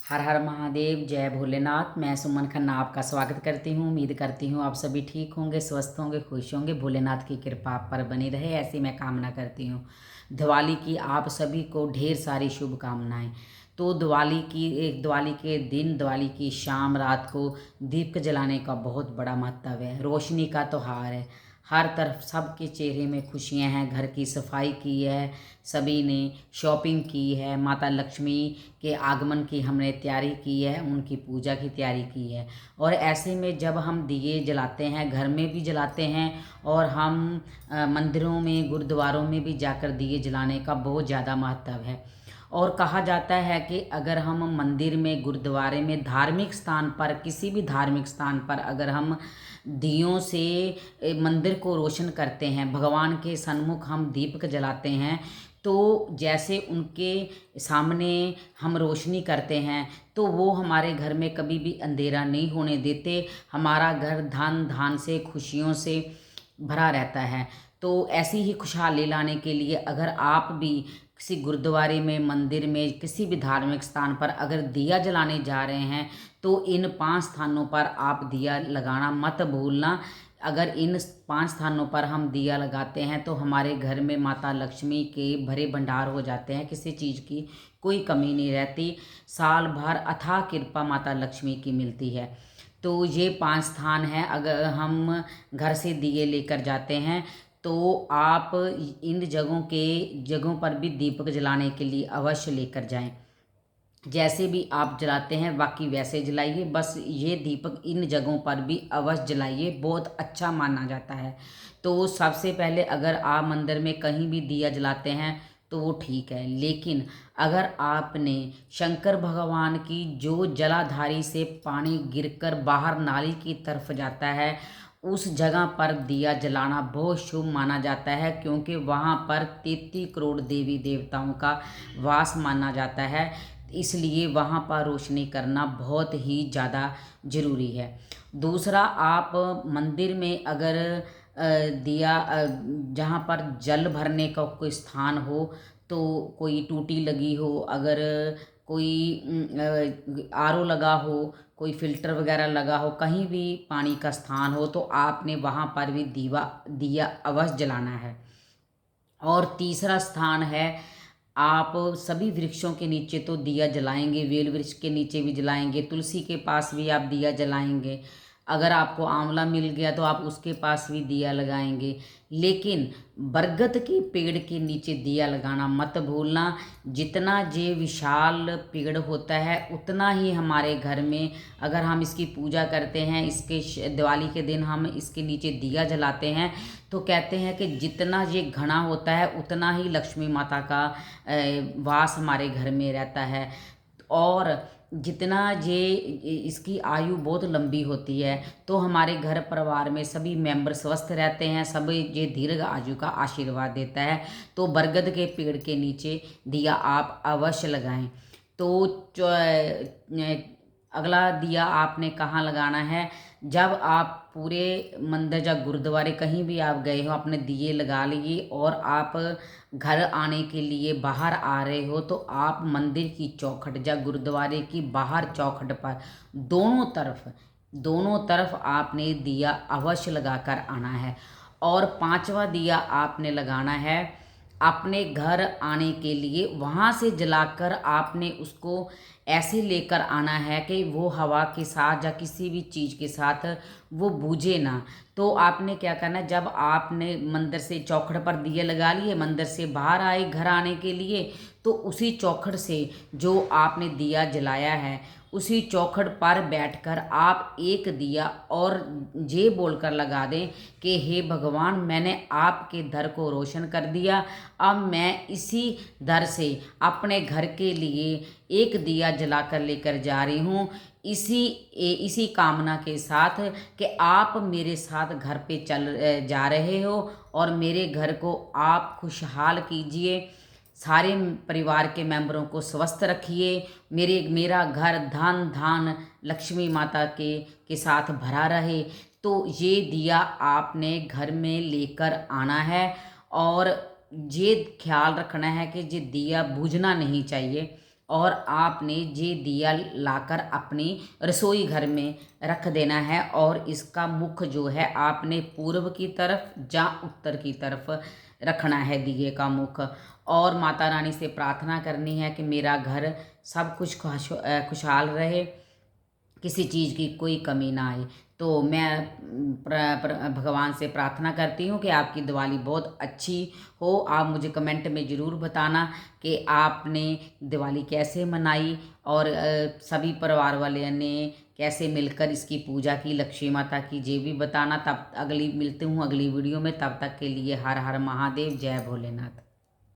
हर हर महादेव, जय भोलेनाथ। मैं सुमन खन्ना आपका स्वागत करती हूँ। उम्मीद करती हूँ आप सभी ठीक होंगे, स्वस्थ होंगे, खुश होंगे। भोलेनाथ की कृपा आप पर बनी रहे, ऐसी मैं कामना करती हूँ। दिवाली की आप सभी को ढेर सारी शुभकामनाएं। तो दिवाली के दिन, दिवाली की शाम, रात को दीप जलाने का बहुत बड़ा महत्व है। रोशनी का त्योहार है। हर तरफ सबके चेहरे में खुशियां हैं। घर की सफाई की है, सभी ने शॉपिंग की है, माता लक्ष्मी के आगमन की हमने तैयारी की है, उनकी पूजा की तैयारी की है। और ऐसे में जब हम दिए जलाते हैं, घर में भी जलाते हैं और हम मंदिरों में, गुरुद्वारों में भी जाकर दिए जलाने का बहुत ज़्यादा महत्व है। और कहा जाता है कि अगर हम मंदिर में, गुरुद्वारे में, धार्मिक स्थान पर, किसी भी धार्मिक स्थान पर अगर हम दियों से मंदिर को रोशन करते हैं, भगवान के सन्मुख हम दीपक जलाते हैं, तो जैसे उनके सामने हम रोशनी करते हैं तो वो हमारे घर में कभी भी अंधेरा नहीं होने देते। हमारा घर धन धान से, खुशियों से भरा रहता है। तो ऐसी ही खुशहाली लाने के लिए अगर आप भी किसी गुरुद्वारे में, मंदिर में, किसी भी धार्मिक स्थान पर अगर दिया जलाने जा रहे हैं तो इन 5 स्थानों पर आप दिया लगाना मत भूलना। अगर इन 5 स्थानों पर हम दिया लगाते हैं तो हमारे घर में माता लक्ष्मी के भरे भंडार हो जाते हैं, किसी चीज़ की कोई कमी नहीं रहती। साल भर अथाह कृपा माता लक्ष्मी की मिलती है। तो ये 5 स्थान हैं। अगर हम घर से दिए लेकर जाते हैं तो आप इन जगहों पर भी दीपक जलाने के लिए अवश्य लेकर जाएं। जैसे भी आप जलाते हैं बाकी वैसे जलाइए, बस ये दीपक इन जगहों पर भी अवश्य जलाइए, बहुत अच्छा माना जाता है। तो सबसे पहले अगर आप मंदिर में कहीं भी दिया जलाते हैं तो वो ठीक है, लेकिन अगर आपने शंकर भगवान की जो जलाधारी से पानी गिरकर बाहर नाली की तरफ जाता है, उस जगह पर दिया जलाना बहुत शुभ माना जाता है, क्योंकि वहाँ पर 33 करोड़ देवी देवताओं का वास माना जाता है। इसलिए वहाँ पर रोशनी करना बहुत ही ज़्यादा ज़रूरी है। दूसरा, आप मंदिर में अगर दिया जहाँ पर जल भरने का कोई स्थान हो, तो कोई टूटी लगी हो, अगर कोई आरओ लगा हो, कोई फिल्टर वगैरह लगा हो, कहीं भी पानी का स्थान हो, तो आपने वहाँ पर भी दिया अवश्य जलाना है। और तीसरा स्थान है, आप सभी वृक्षों के नीचे तो दिया जलाएंगे, वेल वृक्ष के नीचे भी जलाएंगे, तुलसी के पास भी आप दिया जलाएंगे, अगर आपको आंवला मिल गया तो आप उसके पास भी दिया लगाएंगे। लेकिन बरगद के पेड़ के नीचे दिया लगाना मत भूलना। जितना ये विशाल पेड़ होता है उतना ही हमारे घर में, अगर हम इसकी पूजा करते हैं, दिवाली के दिन हम इसके नीचे दिया जलाते हैं, तो कहते हैं कि जितना ये घना होता है उतना ही लक्ष्मी माता का वास हमारे घर में रहता है। और जितना ये इसकी आयु बहुत लंबी होती है, तो हमारे घर परिवार में सभी मेंबर स्वस्थ रहते हैं, सभी ये दीर्घ आयु का आशीर्वाद देता है। तो बरगद के पेड़ के नीचे दिया आप अवश्य लगाएं। तो अगला दिया आपने कहाँ लगाना है, जब आप पूरे मंदिर या गुरुद्वारे कहीं भी आप गए हो, अपने दिए लगा लिए और आप घर आने के लिए बाहर आ रहे हो, तो आप मंदिर की चौखट या गुरुद्वारे की बाहर चौखट पर दोनों तरफ आपने दिया अवश्य लगाकर आना है। और 5वां दिया आपने लगाना है अपने घर आने के लिए, वहाँ से जलाकर आपने उसको ऐसे लेकर आना है कि वो हवा के साथ या किसी भी चीज़ के साथ वो बूझे ना। तो आपने क्या करना है, जब आपने मंदिर से चौखट पर दिए लगा लिए, मंदिर से बाहर आए घर आने के लिए, तो उसी चौखट से जो आपने दिया जलाया है, उसी चौखट पर बैठकर आप एक दिया और ये बोलकर लगा दें कि हे भगवान, मैंने आपके दर को रोशन कर दिया, अब मैं इसी दर से अपने घर के लिए एक दिया जलाकर लेकर जा रही हूँ, इसी कामना के साथ कि आप मेरे साथ घर पे जा रहे हो और मेरे घर को आप खुशहाल कीजिए, सारे परिवार के मेंबरों को स्वस्थ रखिए, मेरा घर धन धान लक्ष्मी माता के साथ भरा रहे। तो ये दिया आपने घर में लेकर आना है और ये ख्याल रखना है कि ये दिया बुझना नहीं चाहिए। और आपने ये दिया लाकर अपनी रसोई घर में रख देना है और इसका मुख जो है आपने पूर्व की तरफ या उत्तर की तरफ रखना है दिए का मुख। और माता रानी से प्रार्थना करनी है कि मेरा घर सब कुछ खुशहाल रहे, किसी चीज़ की कोई कमी ना आए। तो मैं भगवान से प्रार्थना करती हूँ कि आपकी दिवाली बहुत अच्छी हो। आप मुझे कमेंट में ज़रूर बताना कि आपने दिवाली कैसे मनाई और सभी परिवार वाले ने कैसे मिलकर इसकी पूजा की, लक्ष्मी माता की, ये भी बताना। तब अगली मिलती हूँ अगली वीडियो में, तब तक के लिए हर हर महादेव, जय भोलेनाथ।